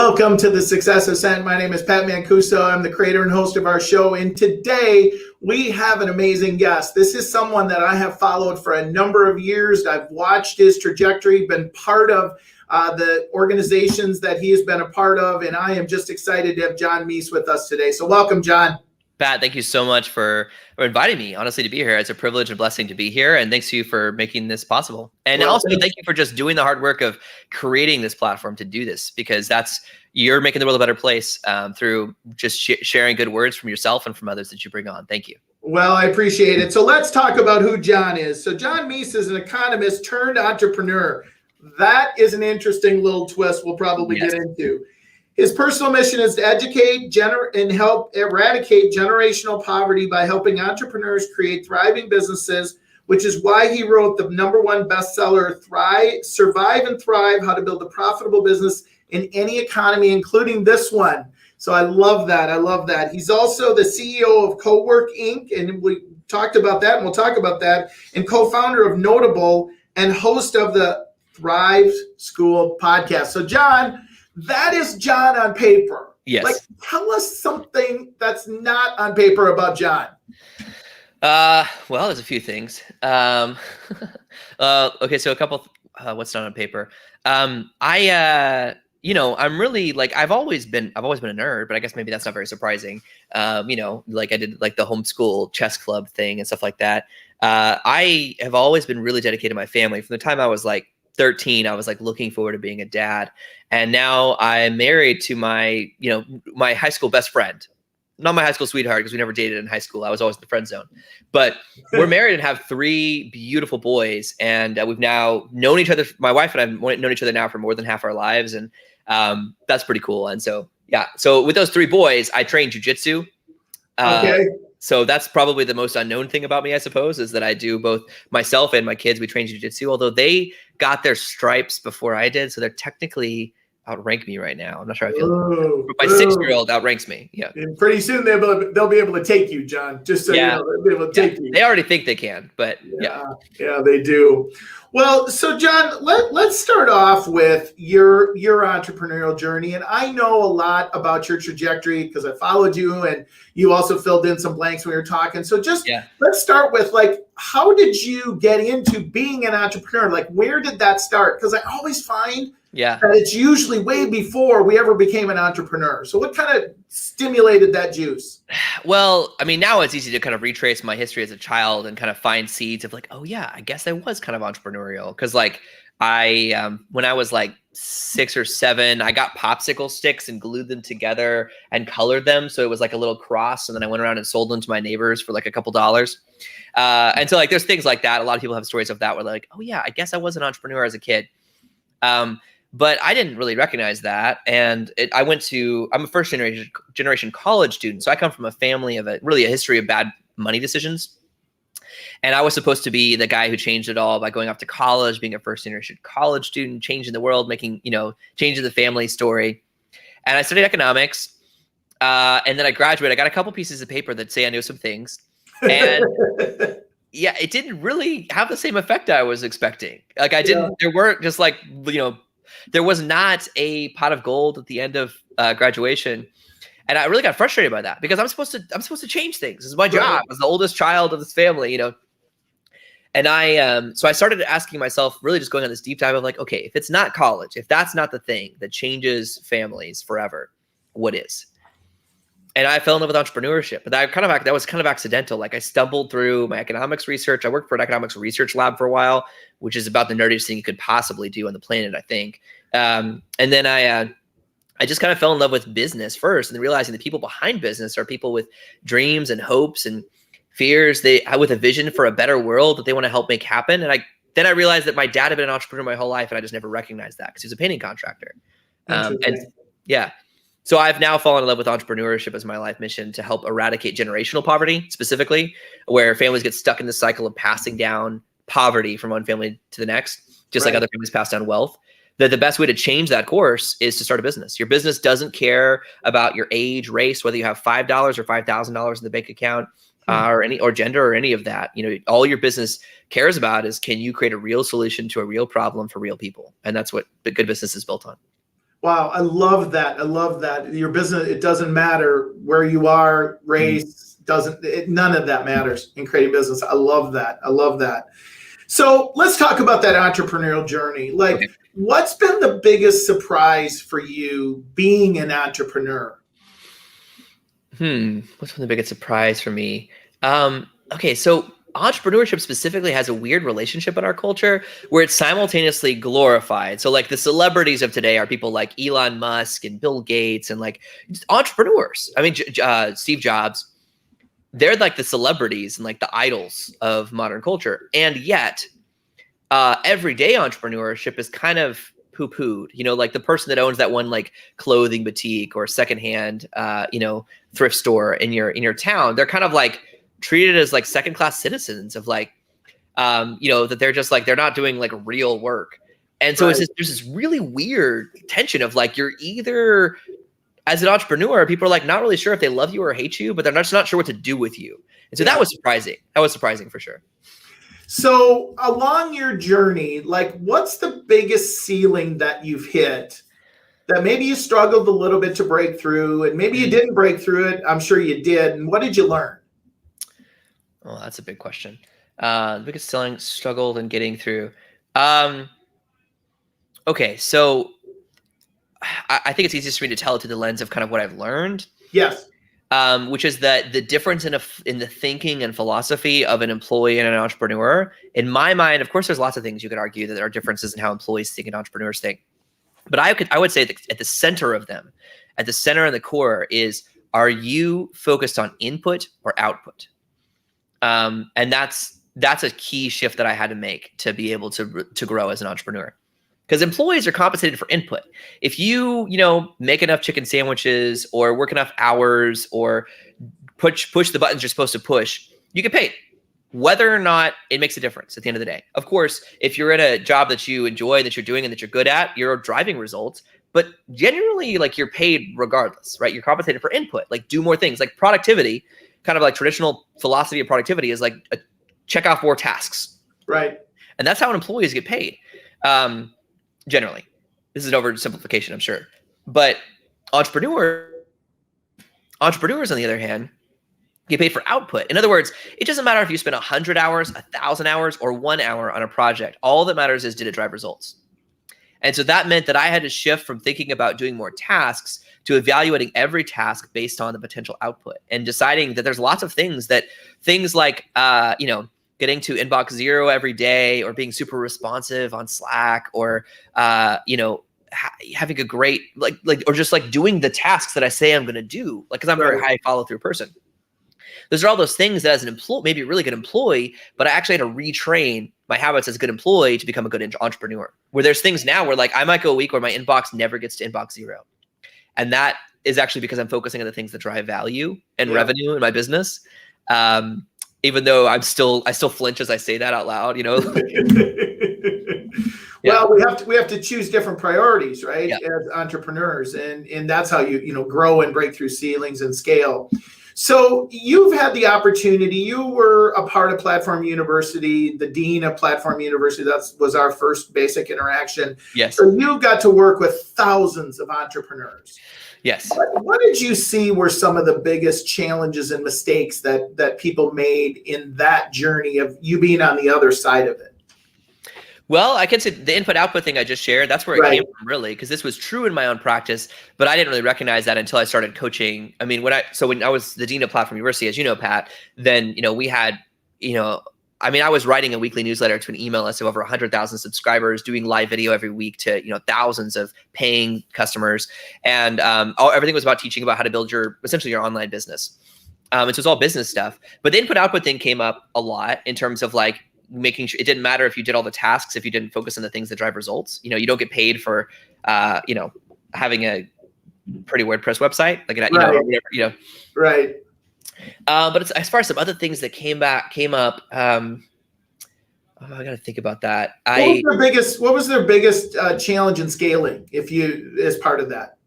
Welcome to the Success Ascent. My name is Pat Mancuso. I'm the creator and host of our show. And today we have an amazing guest. This is someone that I have followed for a number of years. I've watched his trajectory, been part of the organizations that he has been a part of. And I am just excited to have John Meese with us today. So welcome, John. Pat, thank you so much for inviting me, honestly, to be here. It's a privilege and blessing to be here. And thanks to you for making this possible. And also thank you for just doing the hard work of creating this platform to do this, because you're making the world a better place through just sharing good words from yourself and from others that you bring on. Thank you. Well, I appreciate it. So let's talk about who John is. So John Meese is an economist-turned-entrepreneur. That is an interesting little twist we'll probably get into. His personal mission is to educate and help eradicate generational poverty by helping entrepreneurs create thriving businesses, which is why he wrote the #1 bestseller, Survive and Thrive, How to Build a Profitable Business in Any Economy, including this one. So I love that. I love that. He's also the CEO of Cowork.Inc, and we talked about that, and we'll talk about that, and co-founder of Notable and host of the Thrive School podcast. So John, that is John on paper. Yes. Like, tell us something that's not on paper about John. Well, there's a few things. Okay, so a couple. What's not on paper? I'm really I've always been a nerd, but I guess maybe that's not very surprising. I did the homeschool chess club thing and stuff like that. I have always been really dedicated to my family. From the time I was 13, I was looking forward to being a dad. And now I'm married to my high school best friend, not my high school sweetheart, because we never dated in high school. I was always in the friend zone, but we're married and have 3 beautiful boys. And we've now known each other. My wife and I have known each other now for more than half our lives. And that's pretty cool. And so, so with those 3 boys, I train jujitsu. Okay. So that's probably the most unknown thing about me, I suppose, is that I do both myself and my kids. We train jiu-jitsu, although they got their stripes before I did. So they're technically outrank me right now. I'm not sure how I feel. But my 6-year-old outranks me. Yeah. And pretty soon they'll be able to take you, John. Just so you know, they'll be able to take you. They already think they can, but yeah, they do. Well, so John, let's start off with your entrepreneurial journey. And I know a lot about your trajectory because I followed you, and you also filled in some blanks when we were talking. So let's start with how did you get into being an entrepreneur? Where did that start? Because I always find that it's usually way before we ever became an entrepreneur. So what kind of stimulated that juice? Well, I mean, now it's easy to kind of retrace my history as a child and kind of find seeds of oh yeah, I guess I was kind of entrepreneurial. Because I when I was 6 or 7, I got popsicle sticks and glued them together and colored them. So it was a little cross. And then I went around and sold them to my neighbors for a couple dollars. And so there's things like that. A lot of people have stories of that where oh yeah, I guess I was an entrepreneur as a kid. But I didn't really recognize that. And I'm a first generation college student. So I come from a family of a history of bad money decisions. And I was supposed to be the guy who changed it all by going off to college, being a first generation college student, changing the world, changing the family story. And I studied economics. And then I graduated. I got a couple pieces of paper that say I know some things. And it didn't really have the same effect I was expecting. There weren't just there was not a pot of gold at the end of graduation. And I really got frustrated by that because I'm supposed to change things. This is my job as the oldest child of this family, And so I started asking myself, really just going on this deep dive of okay, if it's not college, if that's not the thing that changes families forever, what is? And I fell in love with entrepreneurship, but that was kind of accidental. I stumbled through my economics research. I worked for an economics research lab for a while, which is about the nerdiest thing you could possibly do on the planet, I think. And then I just kind of fell in love with business first, and then realizing the people behind business are people with dreams and hopes and fears. With a vision for a better world that they want to help make happen. And then I realized that my dad had been an entrepreneur my whole life, and I just never recognized that because he was a painting contractor. So I've now fallen in love with entrepreneurship as my life mission to help eradicate generational poverty, specifically where families get stuck in the cycle of passing down poverty from one family to the next, just like other families pass down wealth. That the best way to change that course is to start a business. Your business doesn't care about your age, race, whether you have $5 or $5,000 in the bank account, or gender or any of that. All your business cares about is, can you create a real solution to a real problem for real people? And that's what the good business is built on. Wow, I love that. I love that. Your business, it doesn't matter where you are, race, none of that matters in creating business. I love that. I love that. So let's talk about that entrepreneurial journey. Like, Okay. what's been the biggest surprise for you being an entrepreneur? What's been the biggest surprise for me? Okay, so entrepreneurship specifically has a weird relationship in our culture where it's simultaneously glorified. So like the celebrities of today are people like Elon Musk and Bill Gates and like entrepreneurs. I mean, Steve Jobs, they're like the celebrities and like the idols of modern culture. And yet everyday entrepreneurship is kind of poo-pooed, like the person that owns that one like clothing boutique or secondhand thrift store in your town. They're kind of like treated as like second-class citizens of like that they're just like they're not doing like real work. And so there's this really weird tension of like you're either, as an entrepreneur, people are like not really sure if they love you or hate you, but they're just not sure what to do with you. And so that was surprising. That was surprising for sure. So along your journey, like what's the biggest ceiling that you've hit that maybe you struggled a little bit to break through, and maybe you didn't break through it? I'm sure you did. And what did you learn? Oh, that's a big question. The biggest ceiling struggled in getting through. Okay, so I think it's easiest for me to tell it through the lens of kind of what I've learned. Yes. Which is that the difference in the thinking and philosophy of an employee and an entrepreneur, in my mind, of course, there's lots of things you could argue that there are differences in how employees think and entrepreneurs think. But I would say that at the center of them, at the center and the core is, are you focused on input or output? And that's a key shift that I had to make to be able to grow as an entrepreneur. Because employees are compensated for input. If you make enough chicken sandwiches or work enough hours or push the buttons you're supposed to push, you get paid. Whether or not it makes a difference at the end of the day. Of course, if you're in a job that you enjoy, that you're doing and that you're good at, you're driving results. But generally, like you're paid regardless, right? You're compensated for input. Like do more things. Like productivity, kind of like traditional philosophy of productivity is like check off more tasks. Right. And that's how employees get paid. Generally, this is an oversimplification, I'm sure, but entrepreneurs, on the other hand, get paid for output. In other words, it doesn't matter if you spend 100 hours, 1,000 hours, or 1 hour on a project. All that matters is, did it drive results? And so that meant that I had to shift from thinking about doing more tasks to evaluating every task based on the potential output and deciding that there's lots of things like, getting to inbox 0 every day, or being super responsive on Slack, or having a great or just like doing the tasks that I say I'm going to do, like because I'm a very high follow through person. Those are all those things that as an employee, maybe a really good employee, but I actually had to retrain my habits as a good employee to become a good entrepreneur. Where there's things now where like I might go a week where my inbox never gets to inbox 0, and that is actually because I'm focusing on the things that drive value and revenue in my business. Even though I still flinch as I say that out loud, Well, we have to choose different priorities, right? Yeah. As entrepreneurs, and that's how you grow and break through ceilings and scale. So you've had the opportunity. You were a part of Platform University, the dean of Platform University. That was our first basic interaction. Yes. So you got to work with thousands of entrepreneurs. Yes. What did you see were some of the biggest challenges and mistakes that people made in that journey of you being on the other side of it? Well, I can say the input-output thing I just shared, that's where it came from, really, because this was true in my own practice, but I didn't really recognize that until I started coaching. I mean, when I was the dean of Platform University, as you know, Pat, then, we had, I was writing a weekly newsletter to an email list of over 100,000 subscribers, doing live video every week to, thousands of paying customers. And everything was about teaching about how to build essentially your online business. So it was all business stuff. But the input-output thing came up a lot in terms of like, making sure it didn't matter if you did all the tasks, if you didn't focus on the things that drive results. You don't get paid for, having a pretty WordPress website, like, whatever. Right. But it's, as far as some other things that came up, I got to think about that. What was their biggest challenge in scaling, as part of that?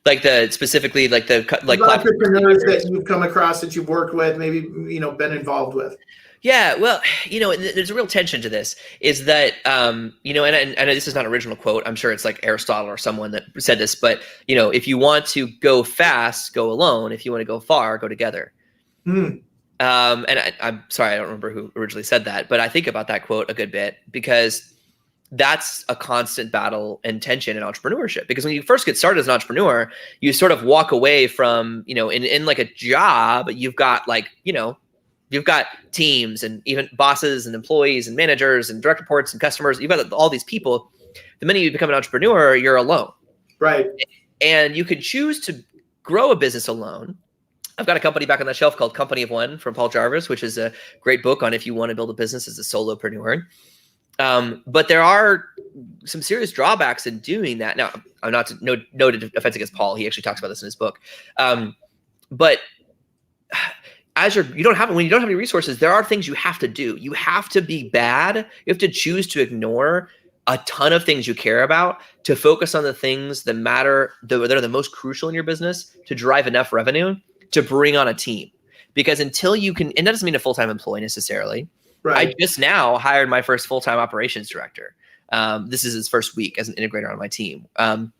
Like specifically like entrepreneurs that you've come across that you've worked with, maybe, been involved with. Yeah, well, there's a real tension to this, is that, and this is not an original quote. I'm sure it's like Aristotle or someone that said this, but, if you want to go fast, go alone. If you want to go far, go together. And I'm sorry, I don't remember who originally said that, but I think about that quote a good bit, because that's a constant battle and tension in entrepreneurship. Because when you first get started as an entrepreneur, you sort of walk away from, in like a job, you've got like, you've got teams and even bosses and employees and managers and direct reports and customers. You've got all these people. The minute you become an entrepreneur, you're alone. Right. And you could choose to grow a business alone. I've got a company back on the shelf called Company of One from Paul Jarvis, which is a great book on if you want to build a business as a solopreneur. But there are some serious drawbacks in doing that. Now, I'm not no offense against Paul. He actually talks about this in his book. But when you don't have any resources, there are things you have to do. You have to be bad. You have to choose to ignore a ton of things you care about to focus on the things that matter, that are the most crucial in your business to drive enough revenue to bring on a team. Because until you can, and that doesn't mean a full-time employee necessarily. Right. I just now hired my first full-time operations director. This is his first week as an integrator on my team. And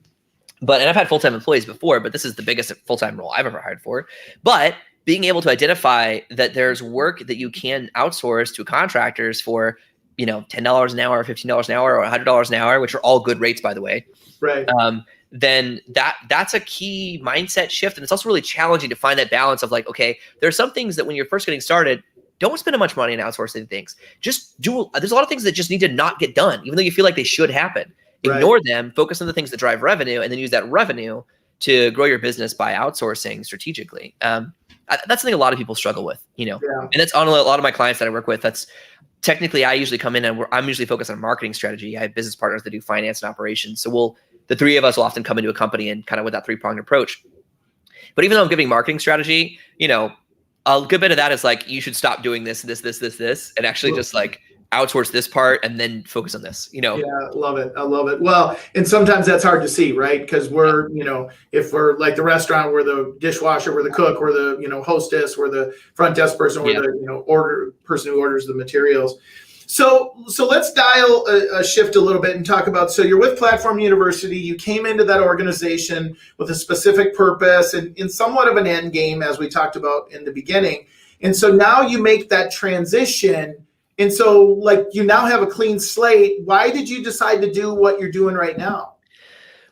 I've had full-time employees before, but this is the biggest full-time role I've ever hired for. But being able to identify that there's work that you can outsource to contractors for, $10 an hour, $15 an hour, or $100 an hour, which are all good rates, by the way. Right. Then that's a key mindset shift. And it's also really challenging to find that balance of like, okay, there's some things that when you're first getting started, don't spend much money on outsourcing things. Just there's a lot of things that just need to not get done, even though you feel like they should happen. Ignore them, focus on the things that drive revenue, and then use that revenue to grow your business by outsourcing strategically. That's something a lot of people struggle with, and that's on a lot of my clients that I work with. That's technically, I usually come in and I'm usually focused on marketing strategy. I have business partners that do finance and operations. So the three of us will often come into a company and kind of with that three-pronged approach. But even though I'm giving marketing strategy, a good bit of that is like, you should stop doing this, and actually just like outsource this part and then focus on this, Yeah, I love it. Well, and sometimes that's hard to see, right? Because we're, if we're like the restaurant, we're the dishwasher, we're the cook, we're the, hostess, we're the front desk person, we're the, person who orders the materials. So let's dial a shift a little bit and talk about, so you're with Platform University, you came into that organization with a specific purpose and in somewhat of an end game, as we talked about in the beginning. And so now you make that transition. And so like you now have a clean slate. Why did you decide to do what you're doing right now?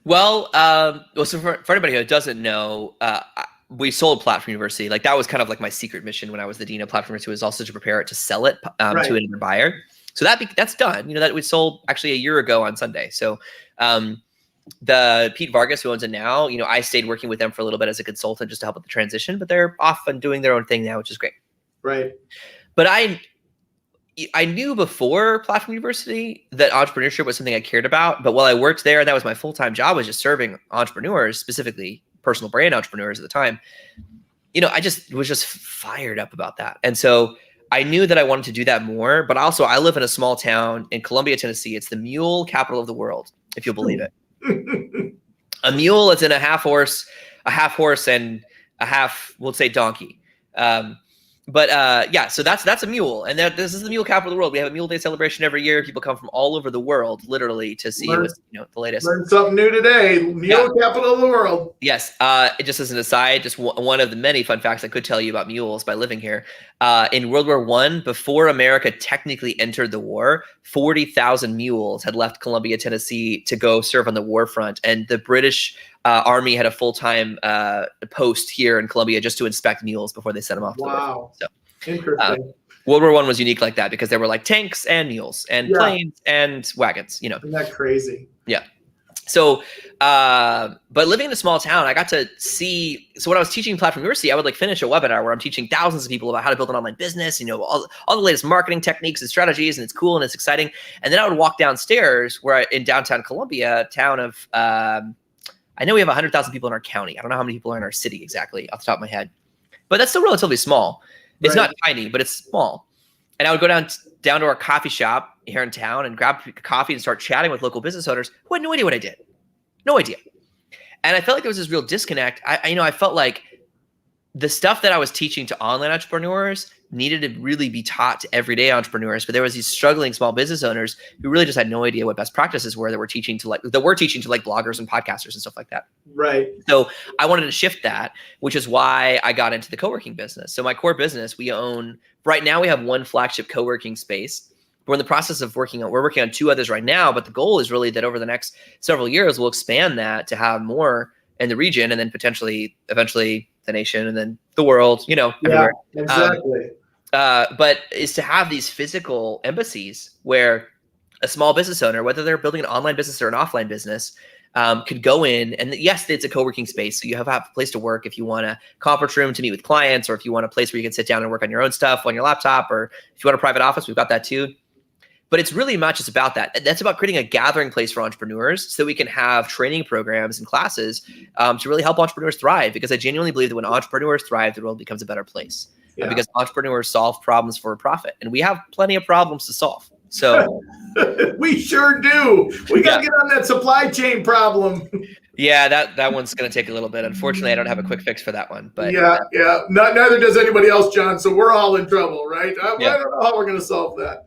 Well, so for anybody who doesn't know, we sold Platform University. Like that was kind of like my secret mission when I was the dean of Platform University, was also to prepare it to sell it to another buyer. So that's done. That we sold actually a year ago on Sunday. So the Pete Vargas, who owns it now, I stayed working with them for a little bit as a consultant just to help with the transition, but they're off and doing their own thing now, which is great. Right. But I knew before Platform University that entrepreneurship was something I cared about. But while I worked there, that was my full-time job, was just serving entrepreneurs, specifically personal brand entrepreneurs at the time. I just was just fired up about that. And so I knew that I wanted to do that more. But also I live in a small town in Columbia, Tennessee. It's the mule capital of the world, if you'll believe it. A mule is in a half horse and a half, we'll say, donkey. So that's a mule, and this is the mule capital of the world. We have a Mule Day celebration every year. People come from all over the world, literally, to see the latest. Learn something new today. Mule capital of the world. Yes. Just as an aside, just one of the many fun facts I could tell you about mules by living here. In World War I, before America technically entered the war, 40,000 mules had left Columbia, Tennessee, to go serve on the war front, and the British Army had a full-time post here in Columbia just to inspect mules before they sent them off to the war. So, interesting. World War I was unique like that because there were like tanks and mules and planes and wagons. Isn't that crazy? Yeah. So, but living in a small town, I got to see. So when I was teaching Platform University, I would like finish a webinar where I'm teaching thousands of people about how to build an online business. All the latest marketing techniques and strategies, and it's cool and it's exciting. And then I would walk downstairs in downtown Columbia, town of. I know we have 100,000 people in our county. I don't know how many people are in our city exactly off the top of my head, but that's still relatively small. It's not tiny, but it's small. And I would go down to our coffee shop here in town and grab coffee and start chatting with local business owners who had no idea what I did. No idea. And I felt like there was this real disconnect. I felt like the stuff that I was teaching to online entrepreneurs needed to really be taught to everyday entrepreneurs, but there was these struggling small business owners who really just had no idea what best practices were that we're teaching to bloggers and podcasters and stuff like that. Right. So I wanted to shift that, which is why I got into the co-working business. So my core business, right now we have one flagship co-working space. We're in the process of we're working on 2 others right now, but the goal is really that over the next several years, we'll expand that to have more in the region, and then potentially, eventually, the nation, and then the world, everywhere. Exactly. But is to have these physical embassies where a small business owner, whether they're building an online business or an offline business, could go in, and yes, it's a co-working space. So you have a place to work if you want a conference room to meet with clients, or if you want a place where you can sit down and work on your own stuff on your laptop, or if you want a private office, we've got that too. But it's really not just about that. That's about creating a gathering place for entrepreneurs so we can have training programs and classes to really help entrepreneurs thrive. Because I genuinely believe that when entrepreneurs thrive, the world becomes a better place. Yeah. Because entrepreneurs solve problems for a profit. And we have plenty of problems to solve. So we sure do. We got to get on that supply chain problem. Yeah, that one's going to take a little bit. Unfortunately, I don't have a quick fix for that one. But neither does anybody else, John. So we're all in trouble, right? I don't know how we're going to solve that.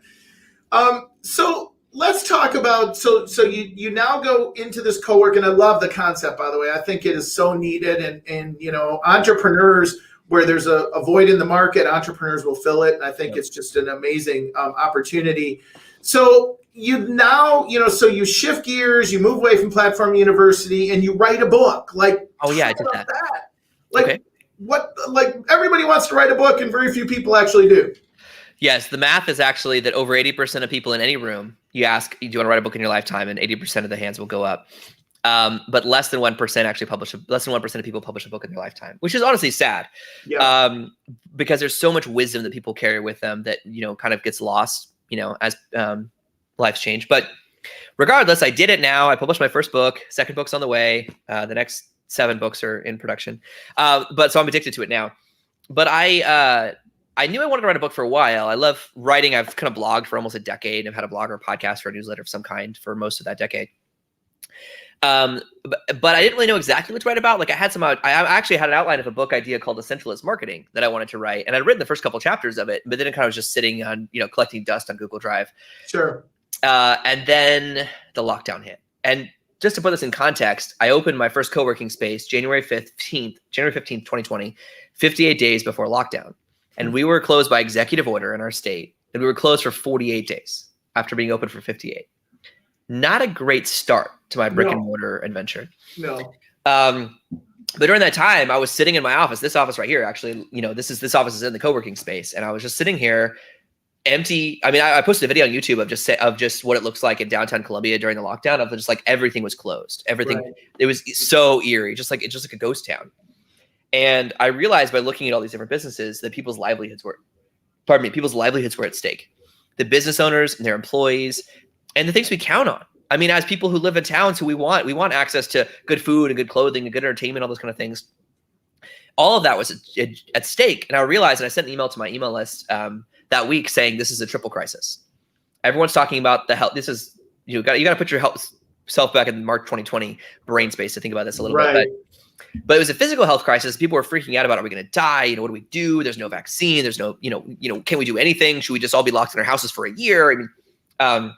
So let's talk about, so you now go into this co-work, and I love the concept, by the way. I think it is so needed, and entrepreneurs, where there's a void in the market, entrepreneurs will fill it. And I think it's just an amazing opportunity. So so you shift gears, you move away from Platform University, and you write a book. I did that. Everybody wants to write a book, and very few people actually do. Yes, the math is actually that over 80% of people in any room, you ask, do you want to write a book in your lifetime? And 80% of the hands will go up. But less than 1% less than 1% of people publish a book in their lifetime, which is honestly sad. Yeah. Because there's so much wisdom that people carry with them that, kind of gets lost, as lives change. But regardless, I did it now. I published my first book. Second book's on the way. The next 7 books are in production. But so I'm addicted to it now. But I knew I wanted to write a book for a while. I love writing. I've kind of blogged for almost a decade. I've had a blog or a podcast or a newsletter of some kind for most of that decade. But I didn't really know exactly what to write about. I actually had an outline of a book idea called Essentialist Marketing that I wanted to write. And I'd written the first couple chapters of it, but then it kind of was just sitting on, collecting dust on Google Drive. Sure. And then the lockdown hit. And just to put this in context, I opened my first co-working space January 15th, 2020, 58 days before lockdown. And we were closed by executive order in our state. And we were closed for 48 days after being open for 58. Not a great start to my brick and mortar adventure. No. But during that time, I was sitting in my office, this office right here, actually, this office is in the co-working space. And I was just sitting here empty. I mean, I posted a video on YouTube of just what it looks like in downtown Columbia during the lockdown, of just everything was closed. Everything, right. It was so eerie, just like a ghost town. And I realized by looking at all these different businesses that people's livelihoods were at stake. The business owners and their employees and the things we count on. I mean, as people who live in towns who we want access to good food and good clothing and good entertainment, all those kind of things. All of that was at stake. And I realized, and I sent an email to my email list that week saying, this is a triple crisis. Everyone's talking about the health. This is, you got to put yourself back in March 2020 brain space to think about this a little bit. But it was a physical health crisis. People were freaking out about, are we going to die? What do we do? There's no vaccine. There's no, can we do anything? Should we just all be locked in our houses for a year? I mean,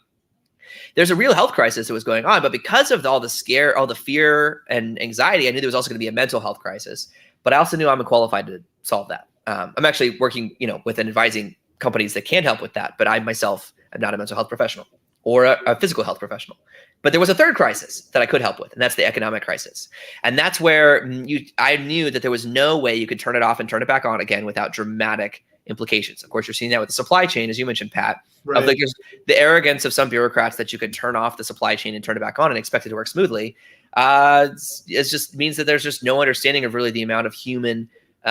there's a real health crisis that was going on. But because of all the scare, all the fear and anxiety, I knew there was also going to be a mental health crisis. But I also knew I'm qualified to solve that. I'm actually working, with and advising companies that can help with that. But I myself am not a mental health professional or a physical health professional. But there was a third crisis that I could help with, and that's the economic crisis. And that's where I knew that there was no way you could turn it off and turn it back on again without dramatic implications. Of course, you're seeing that with the supply chain, as you mentioned, Pat, right. Of just the arrogance of some bureaucrats that you could turn off the supply chain and turn it back on and expect it to work smoothly. It just means that there's just no understanding of really the amount of human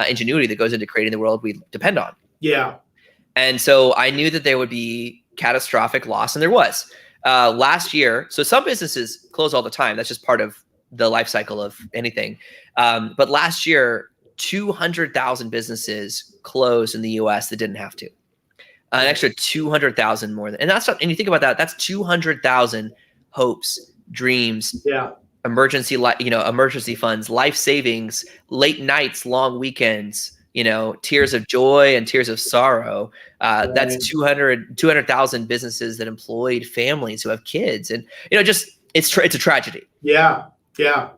ingenuity that goes into creating the world we depend on. Yeah. And so I knew that there would be catastrophic loss, and there was. Last year, so some businesses close all the time. That's just part of the life cycle of anything. But last year, 200,000 businesses closed in the U.S. that didn't have to. An extra 200,000 more than, and that's not, and you think about that, that's 200,000 hopes, dreams, emergency funds, life savings, late nights, long weekends, tears of joy and tears of sorrow. That's 200,000 businesses that employed families who have kids, and it's a tragedy. Yeah. Yeah,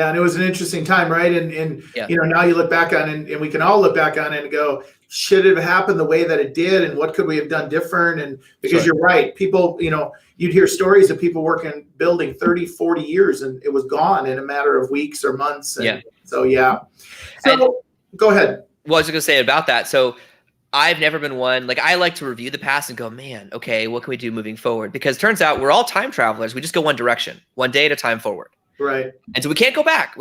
and it was an interesting time, right? And now you look back on it, and we can all look back on it and go, should it have happened the way that it did, and what could we have done different? And because You're right, people, you'd hear stories of people working building 30, 40 years, and it was gone in a matter of weeks or months. And So go ahead. Well, I was going to say about that. So I've never been one, I like to review the past and go, man, okay, what can we do moving forward? Because it turns out we're all time travelers. We just go one direction, one day at a time forward. Right. And so we can't go back.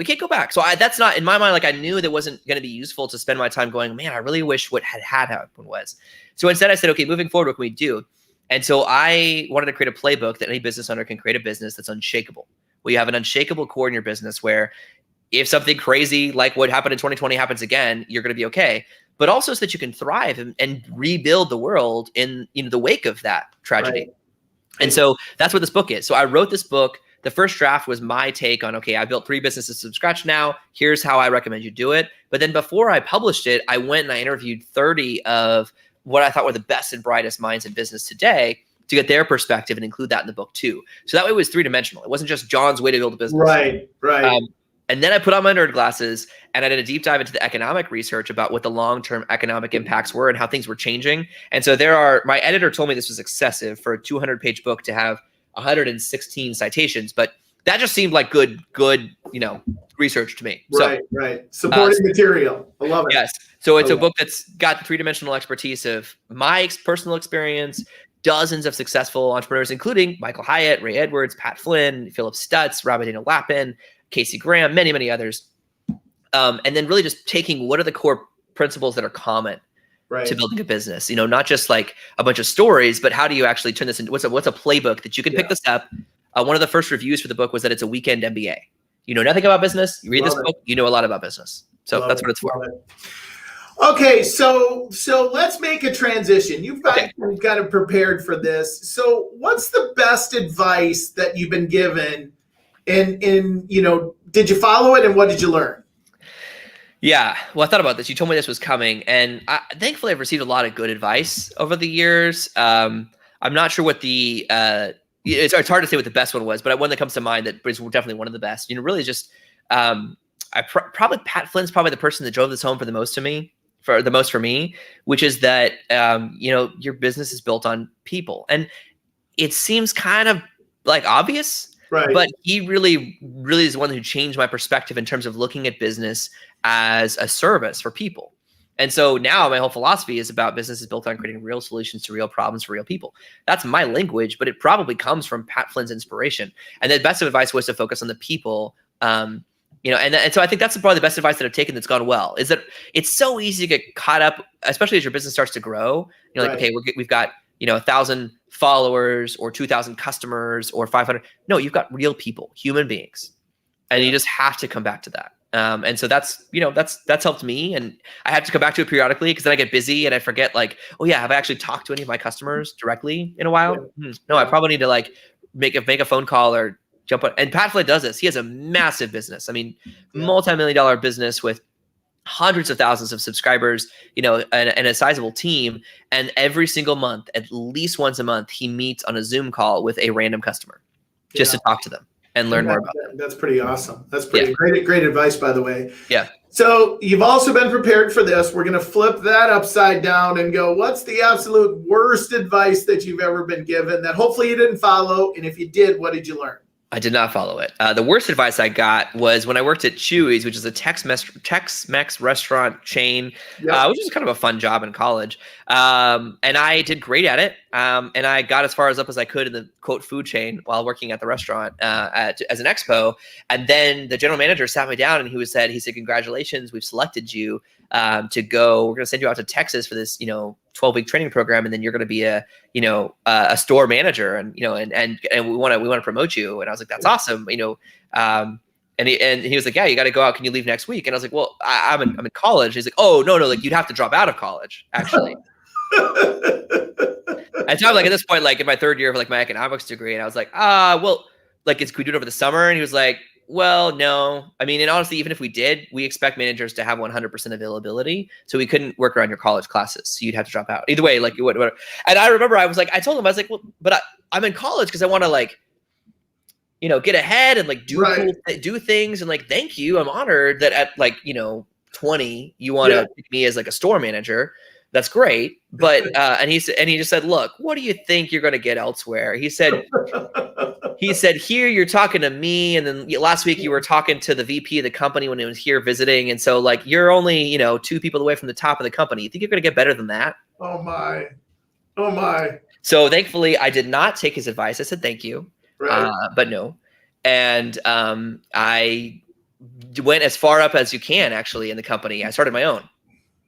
So that's not in my mind. I knew that wasn't going to be useful to spend my time going, man, I really wish what had happened was. So instead I said, okay, moving forward, what can we do? And so I wanted to create a playbook that any business owner can create a business that's unshakable. Where you have an unshakable core in your business where if something crazy like what happened in 2020 happens again, you're going to be okay. But also so that you can thrive and rebuild the world in the wake of that tragedy. Right. And so that's what this book is. So I wrote this book. The first draft was my take on, okay, I built 3 businesses from scratch now. Here's how I recommend you do it. But then before I published it, I went and I interviewed 30 of what I thought were the best and brightest minds in business today to get their perspective and include that in the book too. So that way it was 3-dimensional. It wasn't just John's way to build a business. Right. And then I put on my nerd glasses and I did a deep dive into the economic research about what the long-term economic impacts were and how things were changing. And so my editor told me this was excessive for a 200-page book to have 116 citations, but that just seemed like good, research to me. Right. Supporting material. I love it. Yes. So it's a book that's got the 3-dimensional expertise of my personal experience, dozens of successful entrepreneurs, including Michael Hyatt, Ray Edwards, Pat Flynn, Philip Stutz, Robert Daniel Lappin, Casey Graham, many, many others. And then really just taking what are the core principles that are common to building a business, not just like a bunch of stories, but how do you actually turn this into what's a playbook that you can pick this up. One of the first reviews for the book was that it's a weekend MBA. You know nothing about business. You read this book, you know a lot about business. So that's what it's for. Okay, so let's make a transition. You've got it prepared for this. So what's the best advice that you've been given? And did you follow it, and what did you learn? Yeah, well, I thought about this. You told me this was coming, and thankfully I've received a lot of good advice over the years. I'm not sure what it's hard to say what the best one was, but one that comes to mind that is definitely one of the best. Really just probably Pat Flynn's probably the person that drove this home the most for me, which is that your business is built on people, and it seems kind of like obvious. Right. But he really, really is the one who changed my perspective in terms of looking at business as a service for people. And so now my whole philosophy is about businesses built on creating real solutions to real problems for real people. That's my language, but it probably comes from Pat Flynn's inspiration. And the best of advice was to focus on the people. And so I think that's probably the best advice that I've taken that's gone well, is that it's so easy to get caught up, especially as your business starts to grow. Okay, we've got 1,000 followers or 2,000 customers or 500. No, you've got real people, human beings, and you just have to come back to that. And so that's helped me, and I have to come back to it periodically because then I get busy and I forget have I actually talked to any of my customers directly in a while? No, I probably need to make a phone call or jump on. And Pat Flynn does this. He has a massive business. I mean, multi-million-dollar business with hundreds of thousands of subscribers, and a sizable team. And every single month, at least once a month, he meets on a Zoom call with a random customer just to talk to them and learn more about them. That's pretty awesome. That's pretty great advice, by the way. Yeah. So you've also been prepared for this. We're going to flip that upside down and go, what's the absolute worst advice that you've ever been given that hopefully you didn't follow? And if you did, what did you learn? I did not follow it. The worst advice I got was when I worked at Chewy's, which is a Tex-Mex restaurant chain, which was kind of a fun job in college. And I did great at it. And I got as far up as I could in the quote food chain while working at the restaurant as an expo. And then the general manager sat me down and he said, congratulations, we've selected you to go. We're going to send you out to Texas for this, 12-week training program, and then you're going to be a store manager, and we want to promote you. And I was like, that's awesome, and he was like, yeah, you got to go out. Can you leave next week? And I was like, well, I'm in college. He's like, oh no, you'd have to drop out of college actually. And so I'm at this point, in my third year of my economics degree, and I was like, well, like, could we do it over the summer? And he was like, well, no. I mean, and honestly, even if we did, we expect managers to have 100% availability. So we couldn't work around your college classes. So you'd have to drop out. Either way, like, whatever. And I remember I told him, I was like, well, but I'm in college because I want to, like, get ahead and, like, do things. And, like, thank you. I'm honored that at, like, 20, you want to pick me as, like, a store manager. That's great. But, and he just said, look, what do you think you're going to get elsewhere? He said, here you're talking to me. And then last week you were talking to the VP of the company when he was here visiting. And so, like, you're only, 2 people away from the top of the company. You think you're going to get better than that? Oh my. So thankfully I did not take his advice. I said, thank you. Right. But no. And, I went as far up as you can actually in the company. I started my own.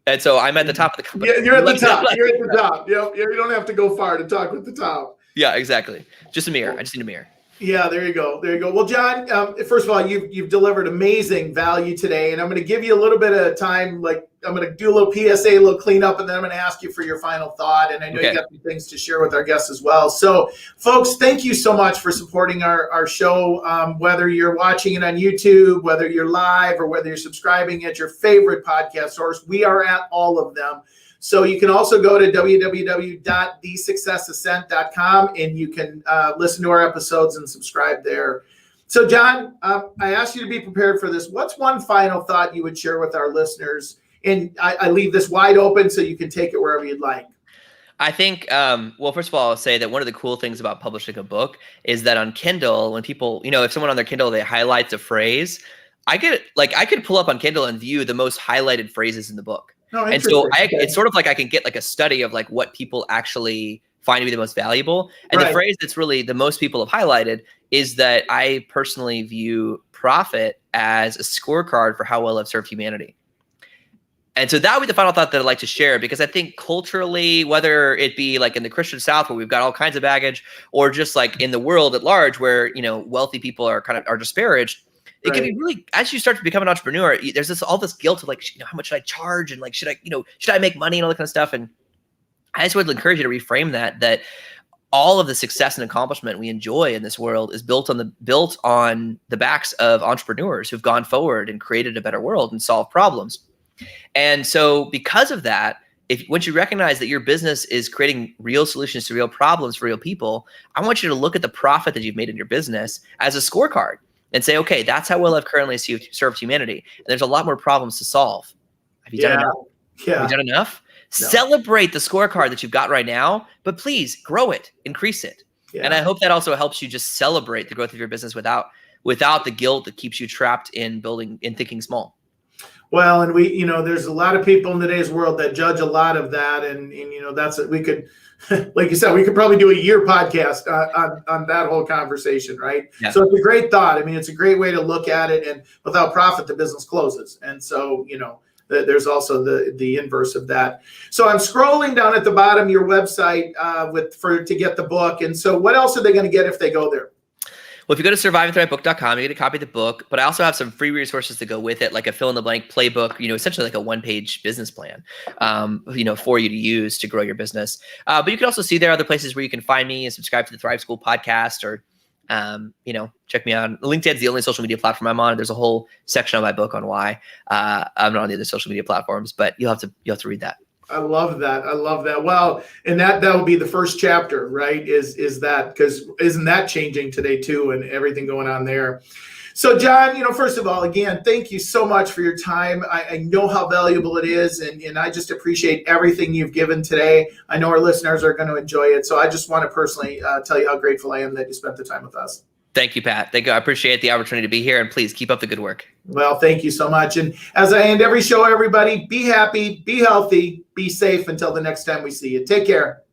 And so I'm at the top of the company. Yeah, you're at the top. You're at the top. You don't have to go far to talk with the top. Yeah, exactly. Just a mirror. I just need a mirror. Yeah, there you go. Well, John, first of all, you've delivered amazing value today, and I'm going to give you a little bit of time. Like, I'm going to do a little PSA, a little cleanup, and then I'm going to ask you for your final thought. And I know you got some things to share with our guests as well. So, folks, thank you so much for supporting our show. Whether you're watching it on YouTube, whether you're live, or whether you're subscribing at your favorite podcast source, we are at all of them. So you can also go to www.thesuccessascent.com and you can listen to our episodes and subscribe there. So, John, I asked you to be prepared for this. What's one final thought you would share with our listeners? And I leave this wide open so you can take it wherever you'd like. I think, well, first of all, I'll say that one of the cool things about publishing a book is that on Kindle, when people, if someone on their Kindle, they highlight a phrase, I could pull up on Kindle and view the most highlighted phrases in the book. Oh, and so it's sort of like I can get like a study of like what people actually find to be the most valuable. And the phrase that's really the most people have highlighted is that I personally view profit as a scorecard for how well I've served humanity. And so that would be the final thought that I'd like to share, because I think culturally, whether it be like in the Christian South where we've got all kinds of baggage, or just like in the world at large where, wealthy people are disparaged, it can be really, as you start to become an entrepreneur, there's all this guilt of like, how much should I charge? And like, should I make money and all that kind of stuff? And I just would encourage you to reframe that all of the success and accomplishment we enjoy in this world is built on the backs of entrepreneurs who've gone forward and created a better world and solved problems. And so because of that, once you recognize that your business is creating real solutions to real problems for real people, I want you to look at the profit that you've made in your business as a scorecard. And say, okay, that's how well I've currently served humanity. And there's a lot more problems to solve. Have you done enough? Yeah. Have you done enough? No. Celebrate the scorecard that you've got right now, but please grow it, increase it. Yeah. And I hope that also helps you just celebrate the growth of your business without the guilt that keeps you trapped in thinking small. Well, and there's a lot of people in today's world that judge a lot of that. And we could, like you said, we could probably do a year podcast on that whole conversation, right? Yeah. So it's a great thought. I mean, it's a great way to look at it. And without profit, the business closes. And so, there's also the inverse of that. So I'm scrolling down at the bottom of your website to get the book. And so what else are they going to get if they go there? Well, if you go to survivingthrive.book.com, you get a copy of the book, but I also have some free resources to go with it, like a fill-in-the-blank playbook, essentially like a one-page business plan, for you to use to grow your business. But you can also see there are other places where you can find me and subscribe to the Thrive School podcast, or, check me out. LinkedIn is the only social media platform I'm on. There's a whole section on my book on why I'm not on the other social media platforms, but you'll have to read that. I love that. Well, and that would be the first chapter, right? Is that, because isn't that changing today too, and everything going on there? So, John, first of all, again, thank you so much for your time. I know how valuable it is, and I just appreciate everything you've given today. I know our listeners are going to enjoy it. So I just want to personally tell you how grateful I am that you spent the time with us. Thank you, Pat. Thank you. I appreciate the opportunity to be here, and please keep up the good work. Well, thank you so much. And as I end every show, everybody, be happy, be healthy, be safe until the next time we see you. Take care.